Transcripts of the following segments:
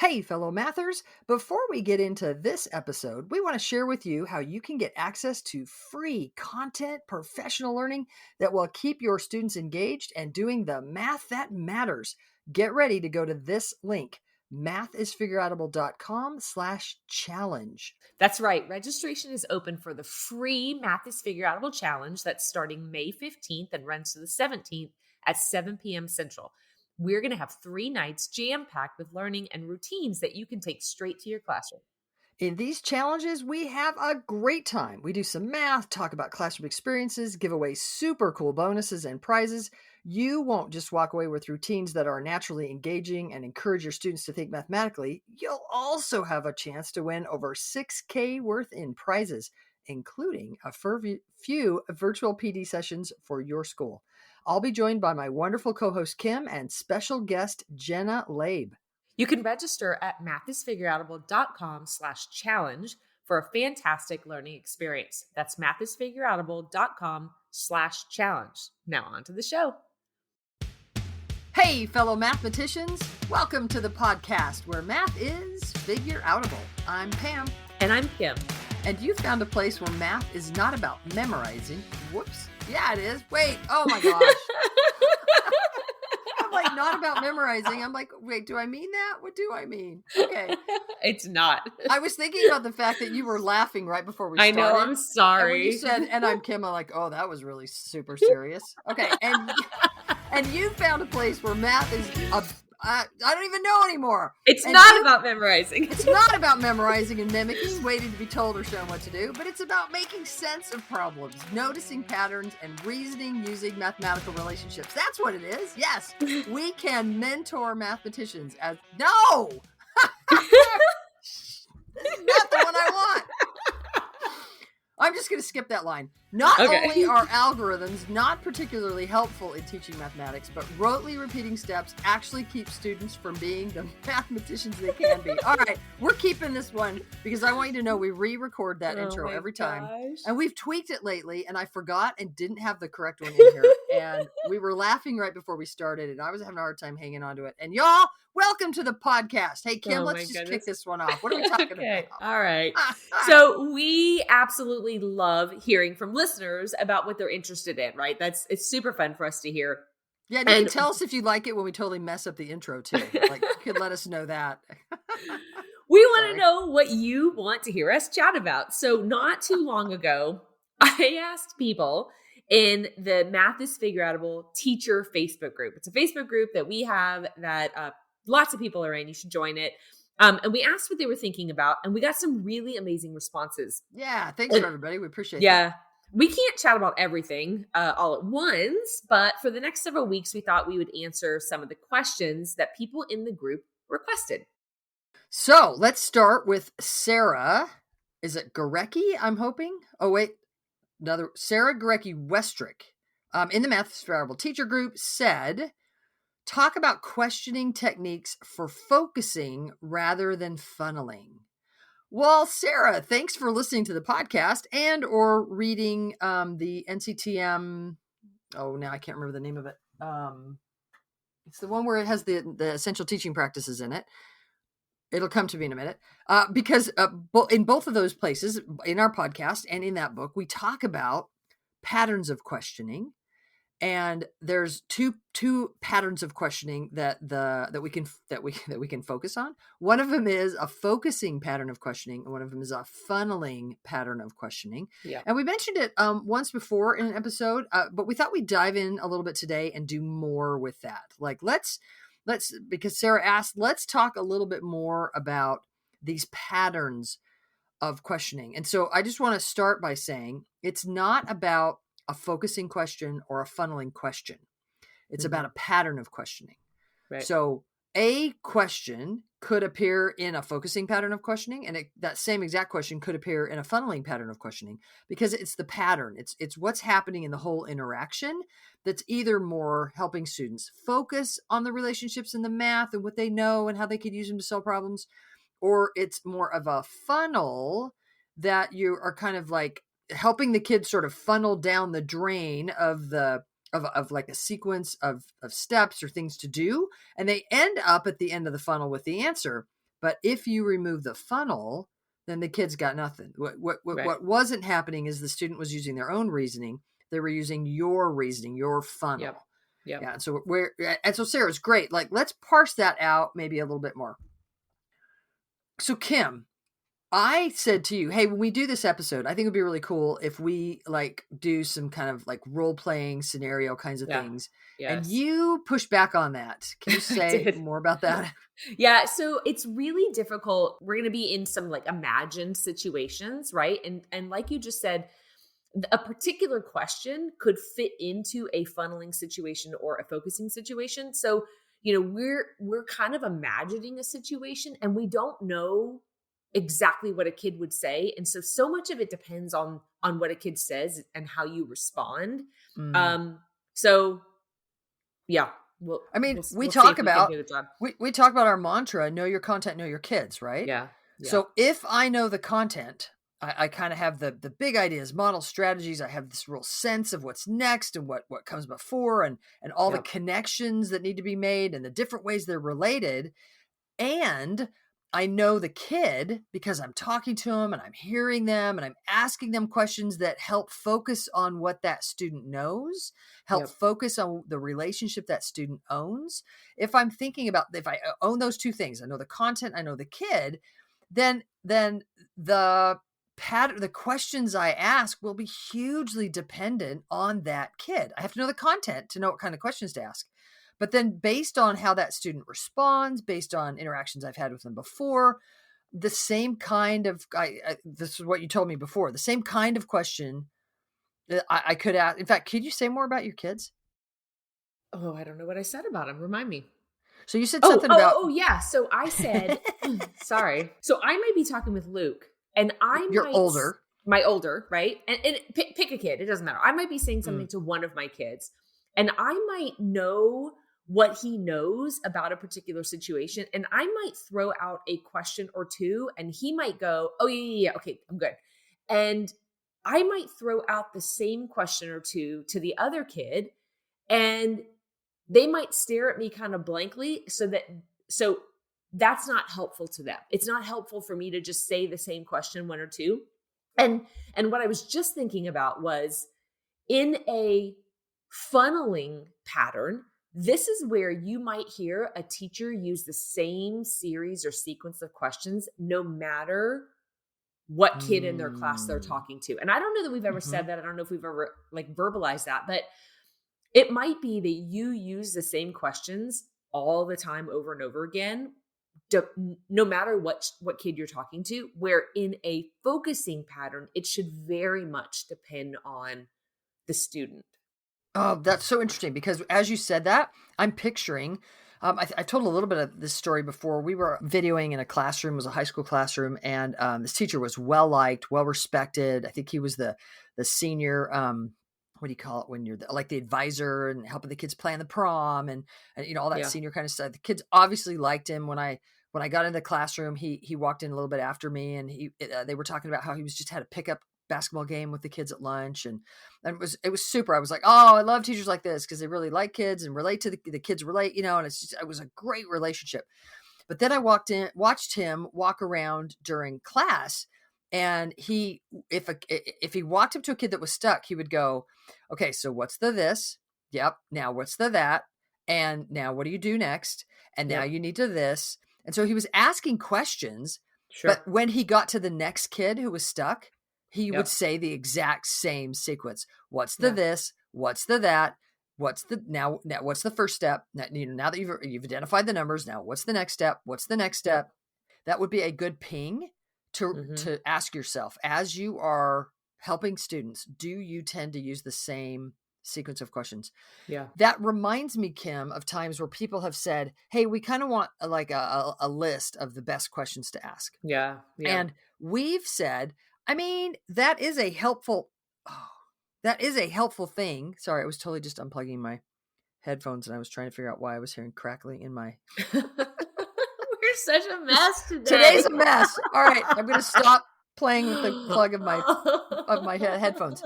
Hey, fellow mathers. Before we get into this episode, we want to share with you how you can get access to free content, professional learning that will keep your students engaged and doing the math that matters. Get ready to go to this link, mathisfigureoutable.com/challenge. That's right. Registration is open for the free Math is Figureoutable Challenge that's starting May 15th and runs to the 17th at 7 p.m. Central. We're going to have 3 nights jam-packed with learning and routines that you can take straight to your classroom. In these challenges, we have a great time. We do some math, talk about classroom experiences, give away super cool bonuses and prizes. You won't just walk away with routines that are naturally engaging and encourage your students to think mathematically. You'll also have a chance to win over $6,000 worth in prizes, including a few virtual PD sessions for your school. I'll be joined by my wonderful co-host Kim and special guest Jenna Labe. You can register at mathisfigureoutable.com/challenge for a fantastic learning experience. That's mathisfigureoutable.com/challenge. Now on to the show. Hey, fellow mathematicians. Welcome to the podcast where math is figure-outable. I'm Pam. And I'm Kim. And you found a place where math is not about memorizing. Whoops. Yeah, it is. Wait. Oh my gosh. I'm like, not about memorizing. I'm like, wait, do I mean that? What do I mean? Okay. It's not. I was thinking about the fact that you were laughing right before we started. I know, I'm sorry. And when you said, and I'm Kim, I'm like, oh, that was really super serious. Okay. And you found a place where math is, I don't even know anymore. It's not about memorizing. It's not about memorizing and mimicking, waiting to be told or shown what to do, but it's about making sense of problems, noticing patterns, and reasoning using mathematical relationships. That's what it is. Yes, we can mentor mathematicians no! This is not the one I want. I'm just going to skip that line. Not only are algorithms not particularly helpful in teaching mathematics, but rotely repeating steps actually keep students from being the mathematicians they can be. All right, we're keeping this one because I want you to know we re-record that intro every time. And we've tweaked it lately, and I forgot and didn't have the correct one in here. And we were laughing right before we started, and I was having a hard time hanging on to it. And y'all, welcome to the podcast. Hey, Kim, let's just kick this one off. What are we talking about? All right. So we absolutely love hearing from listeners about what they're interested in, right? It's super fun for us to hear. Yeah, and you can tell us if you like it when we totally mess up the intro too. Like, you could let us know that. We want to know what you want to hear us chat about. So not too long ago, I asked people in the Math is Figureoutable teacher Facebook group. It's a Facebook group that we have that lots of people are in. You should join it. And we asked what they were thinking about, and we got some really amazing responses. Yeah, thanks for everybody. We appreciate that. We can't chat about everything all at once, but for the next several weeks, we thought we would answer some of the questions that people in the group requested. So let's start with Sarah. Is it Gorecki, I'm hoping? Oh, wait. Sarah Gorecki Westrick in the Math is Figureoutable teacher group said, talk about questioning techniques for focusing rather than funneling. Well, Sarah, thanks for listening to the podcast and or reading the NCTM. Oh, now I can't remember the name of it. It's the one where it has the essential teaching practices in it. It'll come to me in a minute. Because in both of those places, in our podcast and in that book, we talk about patterns of questioning. And there's two patterns of questioning that we can focus on. One of them is a focusing pattern of questioning, and one of them is a funneling pattern of questioning. Yeah. And we mentioned it once before in an episode, but we thought we'd dive in a little bit today and do more with that. Like let's because Sarah asked, let's talk a little bit more about these patterns of questioning. And so I just want to start by saying it's not about a focusing question or a funneling question. It's about a pattern of questioning. Right. So a question could appear in a focusing pattern of questioning, and that same exact question could appear in a funneling pattern of questioning because it's the pattern. It's what's happening in the whole interaction that's either more helping students focus on the relationships in the math and what they know and how they could use them to solve problems, or it's more of a funnel that you are kind of like helping the kids sort of funnel down the drain of like a sequence of steps or things to do. And they end up at the end of the funnel with the answer. But if you remove the funnel, then the kid's got nothing. Right. What wasn't happening is the student was using their own reasoning. They were using your reasoning, your Yep. funnel. Yep. Yeah. And so Sarah's great. Like, let's parse that out maybe a little bit more. So Kim, I said to you, hey, when we do this episode, I think it'd be really cool if we like do some kind of like role playing scenario kinds of Yeah. things. And Yes. you push back on that. Can you I say did. more about that? Yeah, so it's really difficult. We're going to be in some like imagined situations, right? And like you just said, a particular question could fit into a funneling situation or a focusing situation. So, we're kind of imagining a situation and we don't know exactly what a kid would say. And so much of it depends on what a kid says and how you respond. Mm. So yeah, we'll I mean, we'll we we'll see talk if we can about do the job. we talk about our mantra, know your content, know your kids, right? Yeah. Yeah. So if I know the content, I kind of have the big ideas, model strategies. I have this real sense of what's next and what comes before and all the Yep. connections that need to be made and the different ways they're related. And I know the kid because I'm talking to them and I'm hearing them and I'm asking them questions that help focus on what that student knows, help Yep. focus on the relationship that student owns. If I'm thinking about, if I own those two things, I know the content, I know the kid, then the the questions I ask will be hugely dependent on that kid. I have to know the content to know what kind of questions to ask. But then based on how that student responds, based on interactions I've had with them before, the same kind of, this is what you told me before, the same kind of question that I could ask. In fact, could you say more about your kids? Oh, I don't know what I said about him. Remind me. So you said Oh, something oh, about oh, yeah. So I said, sorry. So I might be talking with Luke, and you're older. my older, right? And pick a kid. It doesn't matter. I might be saying something Mm. to one of my kids, and I might know what he knows about a particular situation, and I might throw out a question or two, and he might go, "Oh yeah, okay, I'm good," and I might throw out the same question or two to the other kid, and they might stare at me kind of blankly so that's not helpful to them. It's not helpful for me to just say the same question one or two. And what I was just thinking about was in a funneling pattern, this is where you might hear a teacher use the same series or sequence of questions no matter what kid in their class they're Mm. talking to. And I don't know that we've ever Mhm. said that. I don't know if we've ever like verbalized that, but it might be that you use the same questions all the time over and over again, no matter what kid you're talking to, where in a focusing pattern, it should very much depend on the student. Oh, that's so interesting because as you said that, I'm picturing. I told a little bit of this story before. We were videoing in a classroom, it was a high school classroom, and this teacher was well liked, well respected. I think he was the senior. What do you call it when you're like the advisor and helping the kids plan the prom and all that Yeah. senior kind of stuff. The kids obviously liked him. When I got into the classroom, he walked in a little bit after me, and they were talking about how he was just had a pickup basketball game with the kids at lunch, and it was super. I was like, oh, I love teachers like this because they really like kids and relate to the kids relate, and it was a great relationship. But then I watched him walk around during class, and if he walked up to a kid that was stuck, he would go, okay, so what's the this? Yep. Now what's the that? And now what do you do next? And now Yep. you need to this. And so he was asking questions, but Sure. when he got to the next kid who was stuck, he would Yep. say the exact same sequence. What's the Yeah. this? What's the that? What's the now what's the first step? Now that you've identified the numbers, now what's the next step? What's the next Yep. step? That would be a good ping to Hmm. to ask yourself as you are helping students, do you tend to use the same sequence of questions? Yeah. That reminds me, Kim, of times where people have said, hey, we kind of want a list of the best questions to ask. Yeah. Yeah. And we've said, I mean, that is a helpful thing. Sorry, I was totally just unplugging my headphones and I was trying to figure out why I was hearing crackling in my. We're such a mess Today's today. a mess. All right, I'm going to stop playing with the plug of my headphones.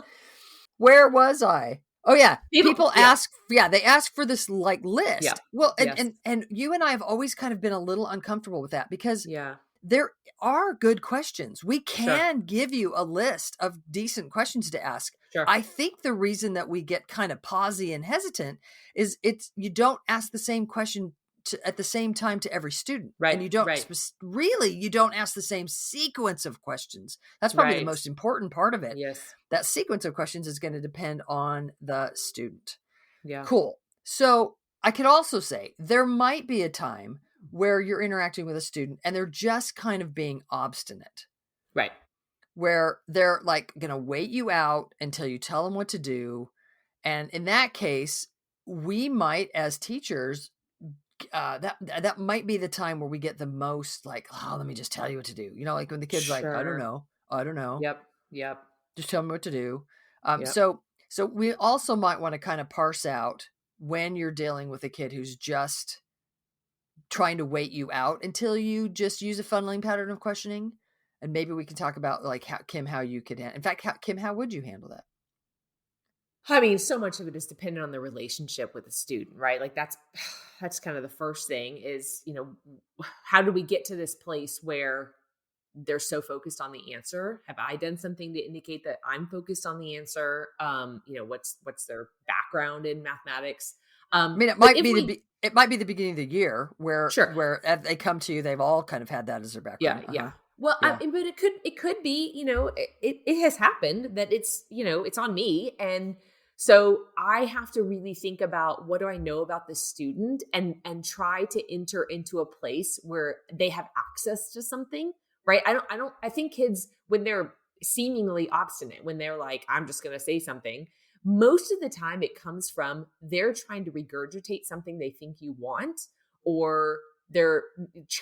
Where was I? Oh yeah, People, people yeah, ask, yeah, they ask for this like yeah, list. Well, and yes, and and you and I have always kind of been a little uncomfortable with that because yeah, there are good questions. We sure, can give you a list of decent questions to ask. sure, I think the reason that we get kind of pausy and hesitant is it's you don't ask the same question at the same time to every student, and right, you don't right, really you don't ask the same sequence of questions. That's probably the right, most important part of it. yes, That sequence of questions is going to depend on the student. yeah, Cool. So I could also say there might be a time where you're interacting with a student and they're just kind of being obstinate, right, where they're like going to wait you out until you tell them what to do. And in that case, we might, as teachers, that might be the time where we get the most like, oh, let me just tell you what to do. Like when the kid's like, sure, I don't know, yep, yep, just tell me what to do. yep. So we also might want to kind of parse out when you're dealing with a kid who's just trying to wait you out until you just use a funneling pattern of questioning. And maybe we can talk about like how you could, in fact, Kim, how would you handle that? I mean, so much of it is dependent on the relationship with the student, right? Like that's kind of the first thing is, how do we get to this place where they're so focused on the answer? Have I done something to indicate that I'm focused on the answer? What's their background in mathematics? I mean, But if we it might be the beginning of the year where sure. they come to you, they've all kind of had that as their Yeah, background. yeah. Uh-huh. Well, Yeah. but it could be, it has happened that it's on me, and so I have to really think about what do I know about the student and try to enter into a place where they have access to something, right? I think kids when they're seemingly obstinate, when they're like I'm just going to say something, most of the time it comes from they're trying to regurgitate something they think you want, or they're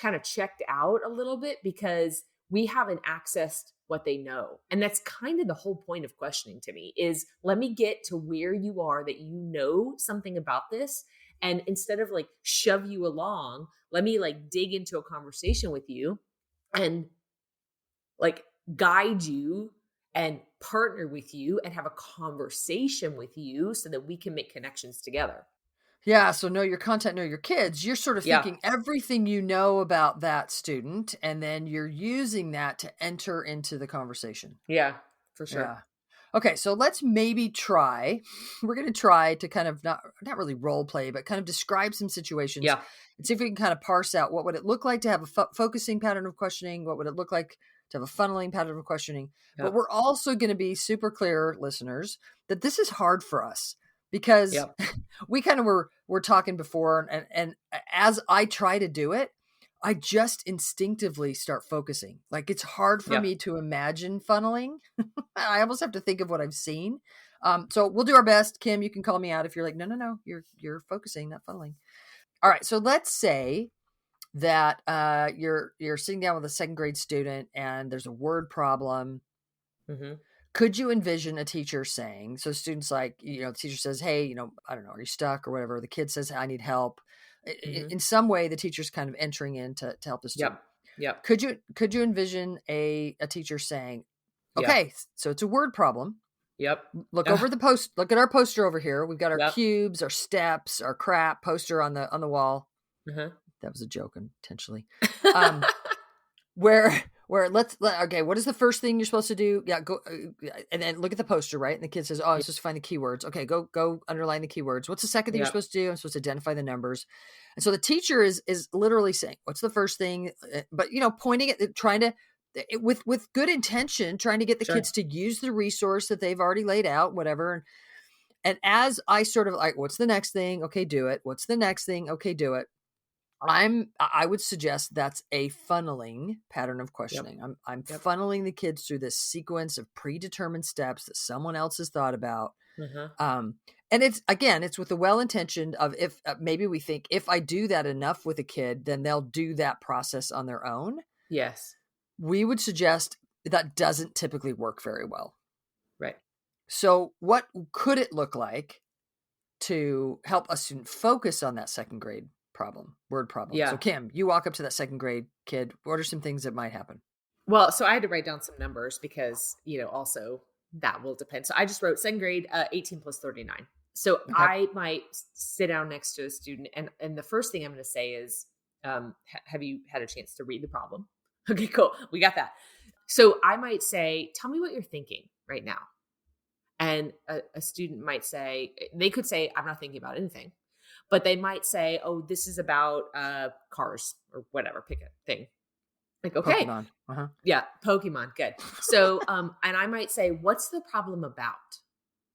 kind of checked out a little bit because we haven't accessed what they know. And that's kind of the whole point of questioning to me is let me get to where you are that you know something about this. And instead of like shove you along, let me like dig into a conversation with you and like guide you and partner with you and have a conversation with you so that we can make connections together. Yeah, so know your content, know your kids. You're sort of Yeah. thinking everything you know about that student, and then you're using that to enter into the conversation. Yeah, for sure. Yeah. Okay, so let's maybe try. We're going to try to kind of not really role play, but kind of describe some situations Yeah. and see if we can kind of parse out what would it look like to have a focusing pattern of questioning, what would it look like to have a funneling pattern of questioning. But Yep. we're also going to be super clear, listeners, that this is hard for us because Yep. we kind of were talking before, and as I try to do it, I just instinctively start focusing. Like it's hard for Yep. me to imagine funneling. I almost have to think of what I've seen. So we'll do our best. Kim, you can call me out if you're like, no, you're focusing, not funneling. All right. So let's say that you're sitting down with a second grade student and there's a word problem. Mhm. Could you envision a teacher saying, so students like, the teacher says, hey, I don't know, are you stuck or whatever? The kid says, I need help. Mhm. In some way, the teacher's kind of entering in to help the student. Yep. Yep. Could you envision a teacher saying, Yeah. okay, so it's a word problem. Yep. Look Ugh. over the post. Look at our poster over here. We've got our Yep. cubes, our steps, our crap poster on the wall. Uh-huh. That was a joke intentionally. Um, where okay, what is the first thing you're supposed to do? Yeah, go and then look at the poster, right? And the kid says, "Oh, I'm Yep. supposed to find the keywords." Okay, go underline the keywords. What's the second thing you're Yep. supposed to do? I'm supposed to identify the numbers. And so the teacher is literally saying, "What's the first thing?" But pointing at trying to with good intention, trying to get the Sure. kids to use the resource that they've already laid out, whatever. And as I sort of like, what's the next thing? Okay, do it. What's the next thing? Okay, do it. I would suggest that's a funneling pattern of Yep. questioning. I'm Yep. funneling the kids through this sequence of predetermined steps that someone else has thought about. Uh-huh. Um, and it's with the well intentioned of if maybe we think if I do that enough with a kid, then they'll do that process on their own. Yes. We would suggest that doesn't typically work very well. Right. So, what could it look like to help a student focus on that second grade word problem? So, Yeah. Kim, you walk up to that second grade kid. What are some things that might happen? Well, so I had to write down some numbers because, also That will depend. So I just wrote second grade, 18 plus 39. So Okay. I might sit down next to a student, and the first thing I'm going to say is, have you had a chance to read the problem? Okay, cool. We got that. So I might say, tell me what you're thinking right now. And a student might say, they could say, I'm not thinking about anything, but they might say, oh, this is about cars or whatever, pick a thing. Like, okay, Pokemon. Uh-huh. yeah, Pokemon, good. So, and I might say, what's the problem about?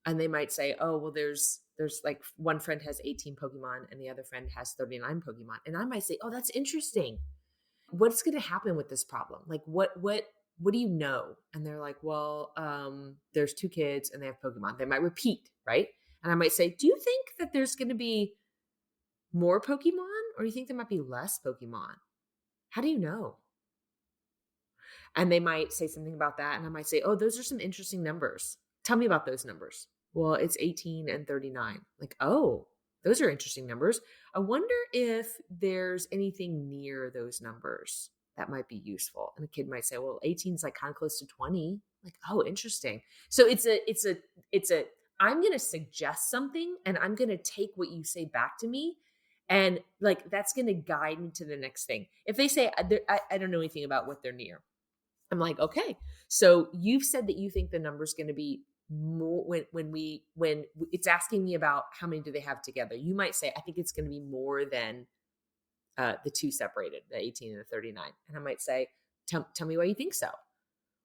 And they might say, oh, well, there's like one friend has 18 Pokemon and the other friend has 39 Pokemon. And I might say, oh, that's interesting. What's going to happen with this problem? Like, what do you know? And they're like, well, there's two kids and they have Pokemon. They might repeat, right? And I might say, do you think that there's going to be more Pokemon, or do you think there might be less Pokemon? How do you know? And they might say something about that. And I might say, oh, those are some interesting numbers. Tell me about those numbers. Well, it's 18 and 39. Like, oh, those are interesting numbers. I wonder if there's anything near those numbers that might be useful. And a kid might say, well, 18 is like kind of close to 20. Like, oh, interesting. So I'm going to suggest something and I'm going to take what you say back to me. And like, that's going to guide me to the next thing. If they say, I don't know anything about what they're near, I'm like, okay, so you've said that you think the number's going to be more when it's asking me about how many do they have together. You might say, I think it's going to be more than the two separated, the 18 and the 39. And I might say, tell me why you think so.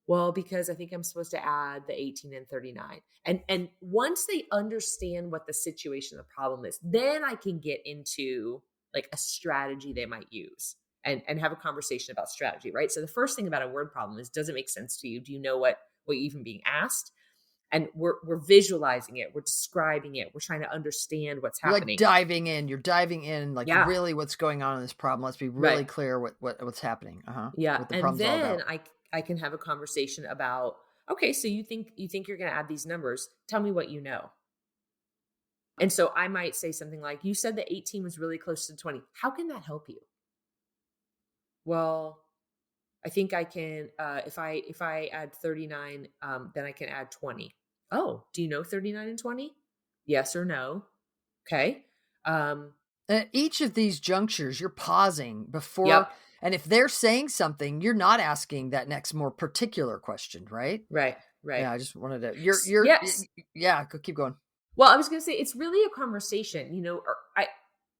Well, because I think I'm supposed to add the 18 and 39. And once they understand what the situation, the problem is, then I can get into like a strategy they might use and have a conversation about strategy, right? So the first thing about a word problem is, does it make sense to you? Do you know what you're even being asked? And we're visualizing it, we're describing it, we're trying to understand what's You're happening. like diving in. You're diving in, like Yeah. really what's going on in this problem. Let's be really Right. clear what's happening. Yeah. What the And problem's all then about. I can have a conversation about, okay, so you think you're going to add these numbers. Tell me what you know. And so I might say something like, you said that 18 was really close to 20. How can that help you? Well, I think I can, if I add 39, then I can add 20. Oh, do you know 39 and 20? Yes or no? Okay. At each of these junctures, you're pausing before, Yep. and if they're saying something, you're not asking that next more particular question, right? Right. Yeah, Right. I just wanted to. Yes. Yeah. Keep going. Well, I was going to say, it's really a conversation,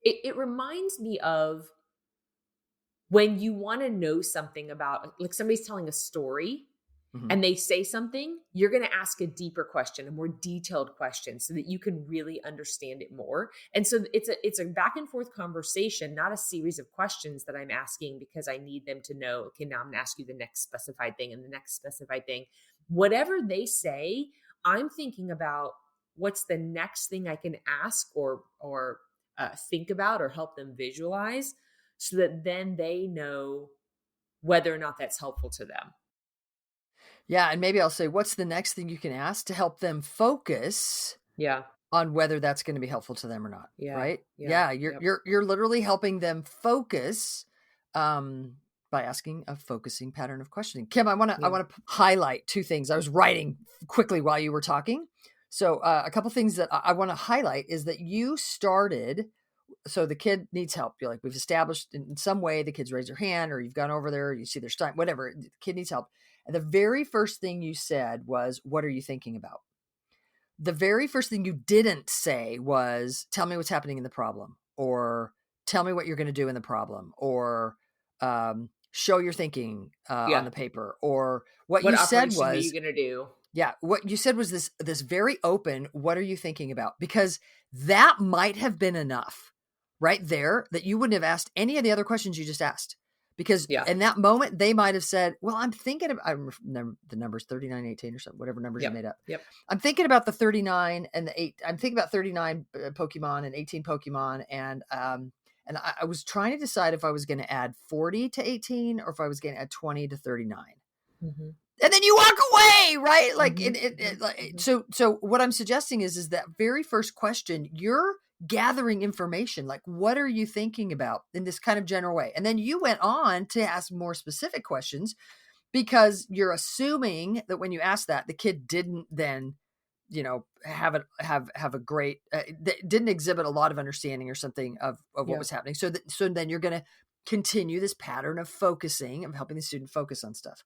it reminds me of when you want to know something about, like, somebody's telling a story Mhm. and they say something, you're going to ask a deeper question, a more detailed question, so that you can really understand it more. And so it's a back and forth conversation, not a series of questions that I'm asking because I need them to know, okay, now I'm going to ask you the next specified thing and the next specified thing. Whatever they say, I'm thinking about what's the next thing I can ask or think about or help them visualize, so that then they know whether or not that's helpful to them. Yeah, and maybe I'll say, what's the next thing you can ask to help them focus Yeah. on whether that's going to be helpfful to them or not, Yeah. right? Yeah. Yeah, Yep. you're literally helping them focus by asking a focusing pattern of questioning. Kim, I want Yeah. to highlight two things. I was writing quickly while you were talking. So, a couple things that I want to highlight is that you started, so the kid needs help. You're like, we've established in some way the kids raise their hand, or you've gone over there, you see their time, whatever, the kid needs help. And the very first thing you said was, what are you thinking about? The very first thing you didn't say was, tell me what's happening in the problem, or tell me what you're going to do in the problem, or show your thinking on Yeah. the paper, or what What you said operation are you was, going to do? yeah, what you said was this very open, what are you thinking about? Because that might have been enough right there that you wouldn't have asked any of the other questions you just asked. Because Yeah. in that moment, they might have said, well, I'm thinking of, I remember the numbers 39, 18 or something, whatever numbers you Yep. made up. Yep. I'm thinking about the 39 and the 8. I'm thinking about 39 Pokemon and 18 Pokemon. And I was trying to decide if I was going to add 40 to 18 or if I was going to add 20 to 39. Mm-hmm. And then you walk away, right? Like Mm-hmm. so what I'm suggesting is that very first question, you're gathering information, like what are you thinking about in this kind of general way? And then you went on to ask more specific questions, because you're assuming that when you ask that, the kid didn't then, have a great, didn't exhibit a lot of understanding or something of what was happening. So then you're going to continue this pattern of focusing, of helping the student focus on stuff.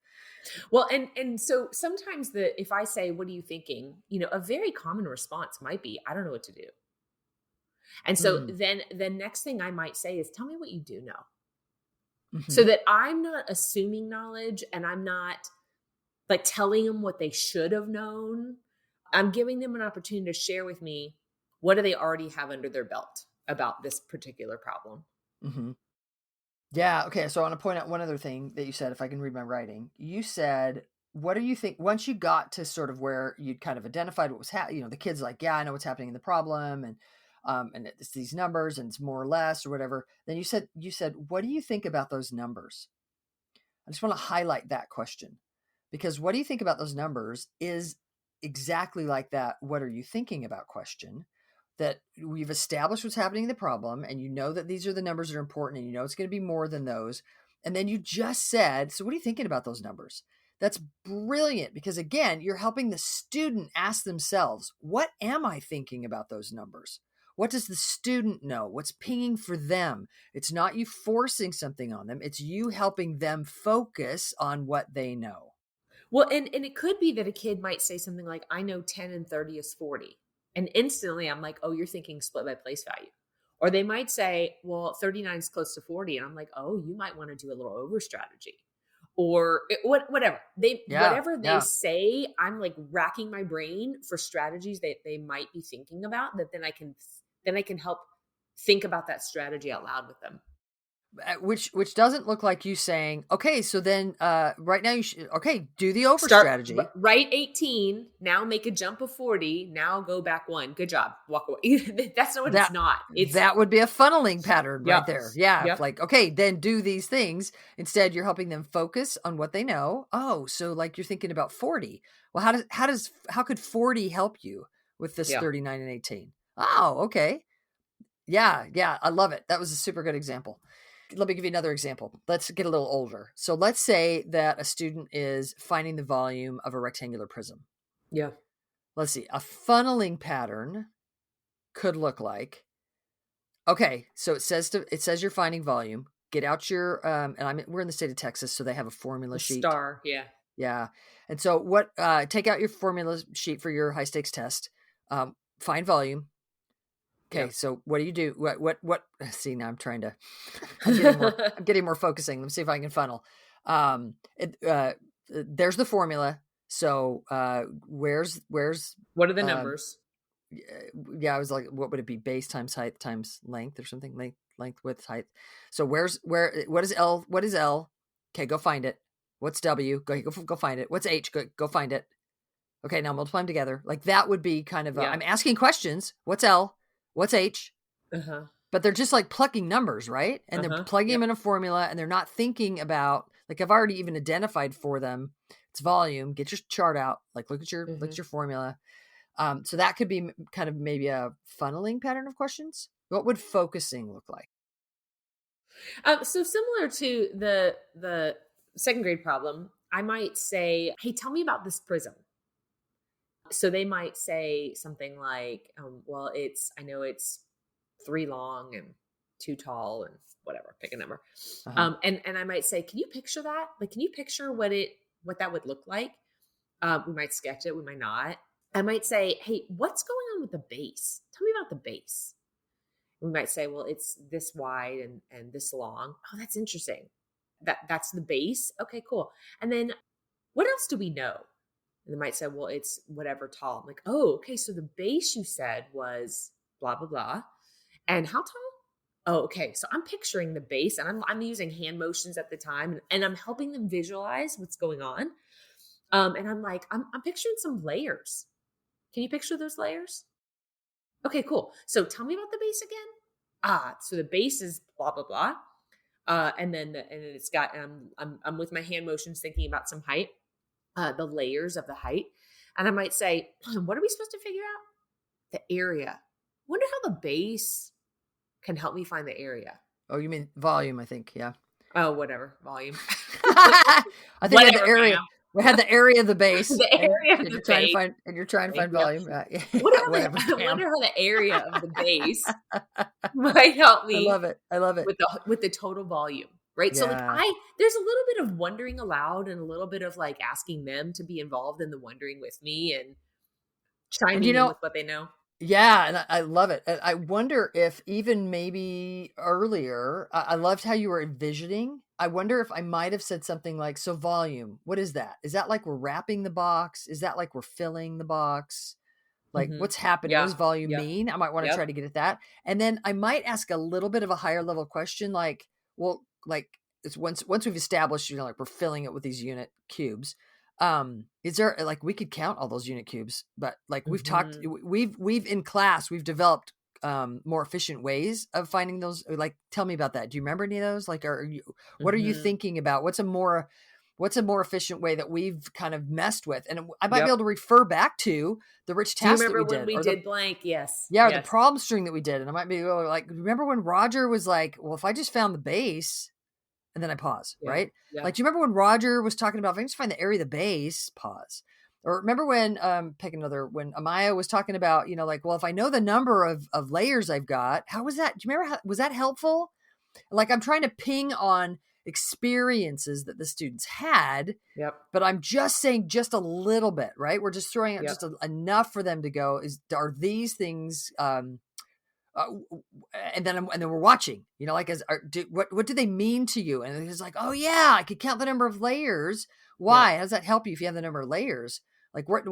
Well, and so sometimes if I say, "What are you thinking?" A very common response might be, "I don't know what to do." And so Mm. then the next thing I might say is, "Tell me what you do know." So Mm-hmm. that I'm not assuming knowledge and I'm not like telling them what they should have known. I'm giving them an opportunity to share with me what do they already have under their belt about this particular problem. Mm-hmm. Yeah. Okay. So I want to point out one other thing that you said, if I can read my writing. You said, what do you think once you got to sort of where you'd kind of identified what was happening, the kid's like, yeah, I know what's happening in the problem, and it's these numbers and it's more or less or whatever. Then you said, what do you think about those numbers? I just want to highlight that question, because what do you think about those numbers is exactly like that. What are you thinking about question, that we've established what's happening in the problem, and you know that these are the numbers that are important, and you know it's going to be more than those. And then you just said, so what are you thinking about those numbers? That's brilliant, because again, you're helping the student ask themselves, what am I thinking about those numbers? What does the student know? What's pinging for them? It's not you forcing something on them. It's you helping them focus on what they know. Well, and it could be that a kid might say something like, I know 10 and 30 is 40. And instantly I'm like, oh, you're thinking split by place value. Or they might say, well, 39 is close to 40. And I'm like, oh, you might want to do a little over strategy. Or whatever. Yeah, Whatever they yeah. say, I'm like racking my brain for strategies that they might be thinking about, that then I can help think about that strategy out loud with them. Which doesn't look like you saying, okay, so then right now you should, okay, do the over Start strategy. right 18, now make a jump of 40, now go back one. Good job. Walk away. That's not what it's That not. It's that would be a funneling pattern right yep. there. Yeah, if Yep. like, okay, then do these things. Instead, you're helping them focus on what they know. Oh, so like you're thinking about 40. Well, how could 40 help you with this Yeah. 39 and 18? Oh, okay. Yeah, yeah, I love it. That was a super good example. Let me give you another example. Let's get a little older. So let's say that a student is finding the volume of a rectangular prism. Yeah. Let's see. A funneling pattern could look like, okay, so it says you're finding volume. Get out your we're in the state of Texas, so they have a formula The sheet. star. Yeah. Yeah. And so take out your formula sheet for your high stakes test. Find volume. Yeah. Okay, so what do you do? What see, now I'm trying to I'm getting more focusing. Let me see if I can funnel. There's the formula. So where's What are the um numbers? yeah, I was like, what would it be? Base times height times length or something? Length, width, height. So what is L? What is L? Okay, go find it. What's W? Go find it. What's H? Go find it. Okay, now multiply them together. Like that would be kind of Yeah. I'm asking questions. What's L? What's H? Uh-huh. But they're just like plucking numbers, right? And they're Uh-huh. plugging them Yep. in a formula, and they're not thinking about, like, I've already even identified for them its volume. Get your chart out. Like look at Mm-hmm. your formula. So that could be kind of maybe a funneling pattern of questions. What would focusing look like? So similar to the second grade problem, I might say, "Hey, tell me about this prism." So they might say something like, "Well, I know it's 3 long and 2 tall and whatever, pick a number." Uh-huh. And I might say, "Can you picture that? Like, can you picture what that would look like?" We might sketch it, we might not. I might say, "Hey, what's going on with the base? Tell me about the base." We might say, "Well, it's this wide and this long." Oh, that's interesting. That's the base. Okay, cool. And then what else do we know? And they might say, "Well, it's whatever tall." I'm like, "Oh, okay. So the base you said was blah blah blah. And how tall?" Oh, okay. So I'm picturing the base, and I'm using hand motions at the time, and I'm helping them visualize what's going on. And I'm like, I'm picturing some layers. Can you picture those layers? Okay, cool. So tell me about the base again. So the base is blah blah blah. And then it's got, I'm with my hand motions thinking about some height, the layers of the height. And I might say, what are we supposed to figure out? The area. Wonder how the base can help me find the area. Oh, you mean volume? I think. Yeah. Oh, whatever. Volume. I think Whatever, Pam. we had the area of the base, The area of and the base. you're trying to find Yep. volume. Wonder how Whatever, I Pam. wonder how the area of the base might help I me love it. I love it. with the total volume, right? So like Yeah. there's a little bit of wondering aloud and a little bit of like asking them to be involved in the wondering with me and And chiming in with what they know. yeah, and I love it. And I wonder if even maybe earlier, I loved how you were envisioning. I wonder if I might have said something like, so volume, what is that? Is that like we're wrapping the box? Is that like we're filling the box? Like Mhm. what's happening? What Yeah. does volume Yep. mean? I might want to Yep. try to get at that. And then I might ask a little bit of a higher level question, like, well, like it's once we've established, like we're filling it with these unit cubes. Is there like we could count all those unit cubes, but like Mhm. we've in class, we've developed more efficient ways of finding those. Like, tell me about that. Do you remember any of those? Like, what are you Mhm. thinking about? What's a more efficient way that we've kind of messed with? And I might be able Yep. to refer back to the rich Do you task that remember we when did, we or the did blank? Yes. yeah, or the Yes. problem string that we did. And I might be like, remember when Roger was like, well, if I just found the base, and then I pause, Yeah. right? Yep. Like, do you remember when Roger was talking about if I can just find the area of the base, pause. Or remember when pick another when Amaya was talking about, like, well, if I know the number of layers I've got, how was that? Do you remember was that helpful? Like, I'm trying to ping on experiences that the students had, Yep. but I'm just saying just a little bit, right? We're just throwing out Yep. just enough for them to go, are these things uh, and then we're watching, like, what do they mean to you? And it's like, oh yeah, I could count the number of layers. Yep. Why? How does that help you if you have the number of layers? Like, what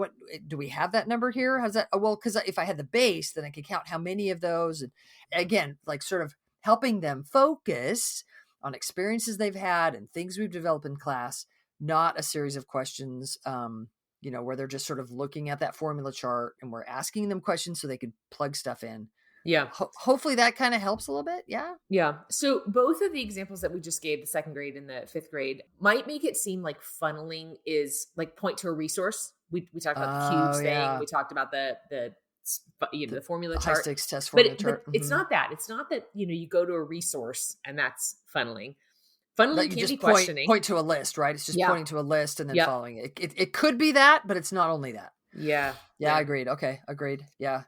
do we have that number here? How's that? Oh, well, because if I had the base, then I could count how many of those. And again, like, sort of helping them focus on experiences they've had and things we've developed in class, not a series of questions. Where they're just sort of looking at that formula chart and we're asking them questions so they could plug stuff in. Yeah. Hopefully that kind of helps a little bit. Yeah. Yeah. So both of the examples that we just gave, the second grade and the fifth grade, might make it seem like funneling is like point to a resource. We talked about the Oh cubes thing. yeah. We talked about the formula The high chart. stakes test But formula but chart. it's not that. It's not that, you go to a resource and that's funneling. Funneling That you can be just questioning. point to a list, right? It's just Yeah. pointing to a list and then Yep. following it. It could be that, but it's not only that. Yeah. Yeah, Yeah. I agreed. Okay, agreed. Yeah.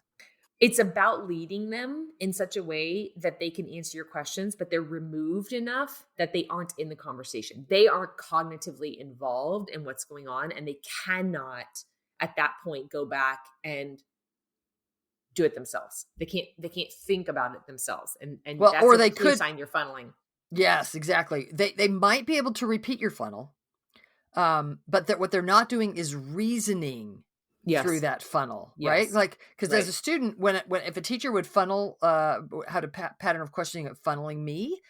It's about leading them in such a way that they can answer your questions, but they're removed enough that they aren't in the conversation. They aren't cognitively involved in what's going on, and they cannot at that point go back and do it themselves. They can't think about it themselves. And Well, that's or a they clear could. sign you're funneling. Yes, exactly. They might be able to repeat your funnel, but that what they're not doing is reasoning through Yes. that funnel, right? Yes. Like, because as Right. a student, when if a teacher would funnel, had a pattern of questioning of funneling me,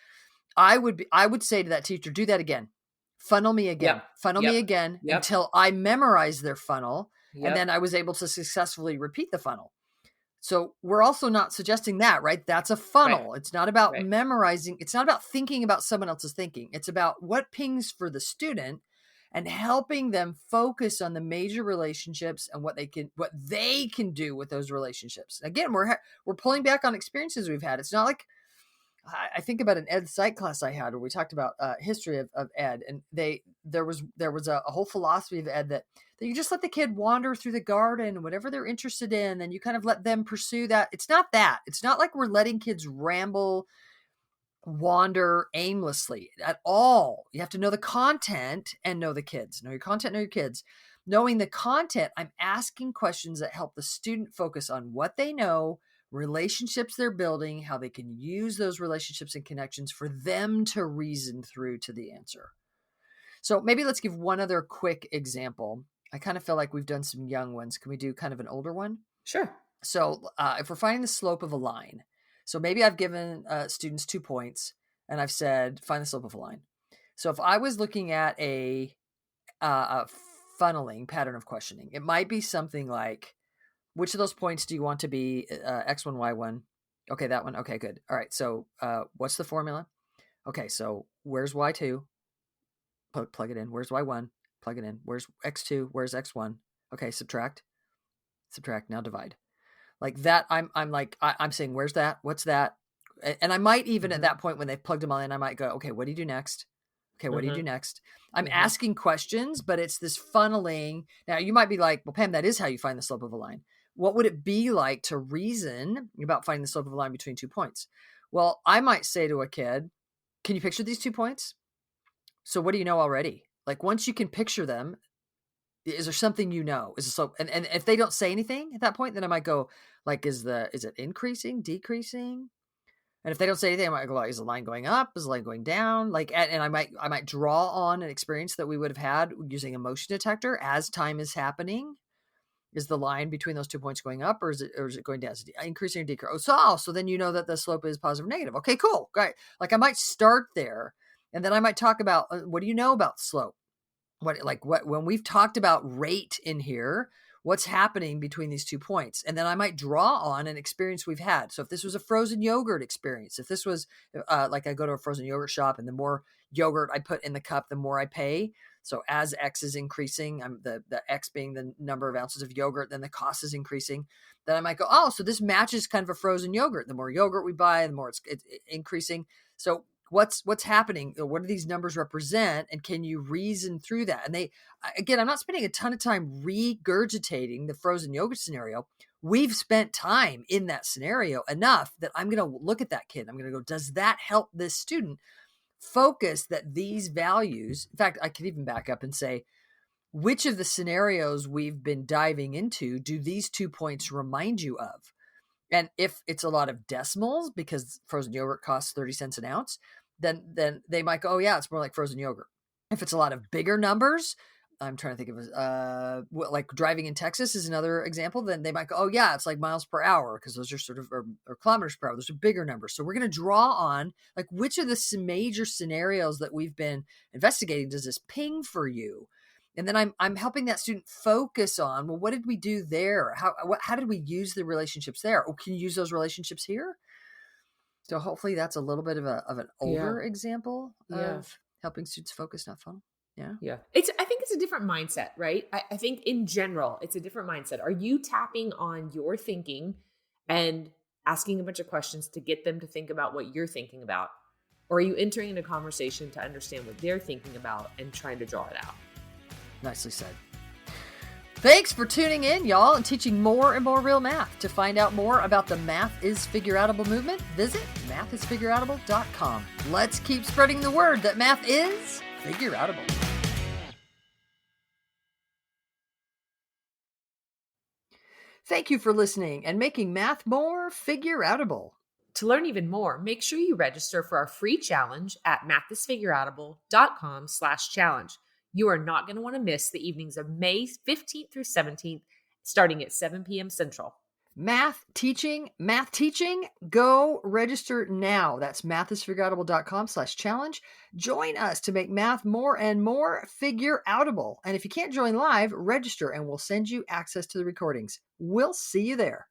I would say to that teacher, do that again, Yep. funnel Yep. me again Yep. until I memorize their funnel, and Yep. then I was able to successfully repeat the funnel. So we're also not suggesting that, right? That's a Right. funnel. It's not about Right. memorizing. It's not about thinking about someone else's thinking. It's about what pings for the student and helping them focus on the major relationships and what they can do with those relationships. Again, we're pulling back on experiences we've had. It's not like I think about an ed psych class I had where we talked about history of ed, and there was a whole philosophy of ed that you just let the kid wander through the garden, whatever they're interested in, and you kind of let them pursue that. It's not that. It's not like we're letting kids wander aimlessly at all. You have to know the content and know the kids. Know your content, know your kids. Knowing the content, I'm asking questions that help the student focus on what they know, relationships they're building, how they can use those relationships and connections for them to reason through to the answer. So maybe let's give one other quick example. I kind of feel like we've done some young ones. Can we do kind of an older one? Sure. So if we're finding the slope of a line, so maybe I've given students 2 points and I've said, find the slope of a line. So if I was looking at a funneling pattern of questioning, it might be something like, which of those points do you want to be X1, Y1? Okay, that one. Okay, good. All right. So what's the formula? Okay, so where's Y2? Plug it in. Where's Y1? Plug it in. Where's X2? Where's X1? Okay, subtract. Now divide. Like that, I'm saying, where's that? What's that? And I might even at that point when they've plugged them all in, I might go, okay, what do you do next? Okay, what do you do next? I'm Mhm. asking questions, but it's this funneling. Now, you might be like, well, Pam, that is how you find the slope of a line. What would it be like to reason about finding the slope of a line between 2 points? Well, I might say to a kid, can you picture these 2 points? So what do you know already? Like, once you can picture them, is there something you know? Is it so? And if they don't say anything at that point, then I might go like, is it increasing, decreasing? And if they don't say anything, I might go like, is the line going up? Is the line going down? Like, and I might draw on an experience that we would have had using a motion detector as time is happening. Is the line between those 2 points going up, or is it going down? Is it increasing or decreasing? So then you know that the slope is positive or negative. Okay, cool, great. Like, I might start there, and then I might talk about what do you know about slope? What when we've talked about rate in here, what's happening between these 2 points? And then I might draw on an experience we've had. So if this was a frozen yogurt experience, if this was like I go to a frozen yogurt shop and the more yogurt I put in the cup, the more I pay. So as X is increasing, the X being the number of ounces of yogurt, then the cost is increasing. Then I might go, oh, so this matches kind of a frozen yogurt. The more yogurt we buy, the more it's increasing. So what's happening? What do these numbers represent? And can you reason through that? And again, I'm not spending a ton of time regurgitating the frozen yogurt scenario. We've spent time in that scenario enough that I'm going to look at that kid. I'm going to go, does that help this student focus that these values? In fact, I could even back up and say, which of the scenarios we've been diving into do these 2 points remind you of? And if it's a lot of decimals because frozen yogurt costs 30 cents an ounce, then they might go, oh yeah, it's more like frozen yogurt. If it's a lot of bigger numbers, I'm trying to think of like driving in Texas is another example. Then they might go, oh yeah, it's like miles per hour because those are sort of or kilometers per hour. Those are bigger numbers. So we're going to draw on like which of the major scenarios that we've been investigating does this ping for you? And then I'm helping that student focus on, well, what did we do there? How did we use the relationships there? Oh, can you use those relationships here? So hopefully that's a little bit of an older example of helping students focus, not funnel. Yeah. Yeah. I think it's a different mindset, right? I think in general, it's a different mindset. Are you tapping on your thinking and asking a bunch of questions to get them to think about what you're thinking about? Or are you entering into a conversation to understand what they're thinking about and trying to draw it out? Nicely said. Thanks for tuning in, y'all, and teaching more and more real math. To find out more about the Math is Figureoutable movement, visit mathisfigureoutable.com. Let's keep spreading the word that math is figureoutable. Thank you for listening and making math more figureoutable. To learn even more, make sure you register for our free challenge at mathisfigureoutable.com/challenge. You are not going to want to miss the evenings of May 15th through 17th, starting at 7 p.m. Central. Math teaching, go register now. That's mathisfigureoutable.com/challenge. Join us to make math more and more figureoutable. And if you can't join live, register and we'll send you access to the recordings. We'll see you there.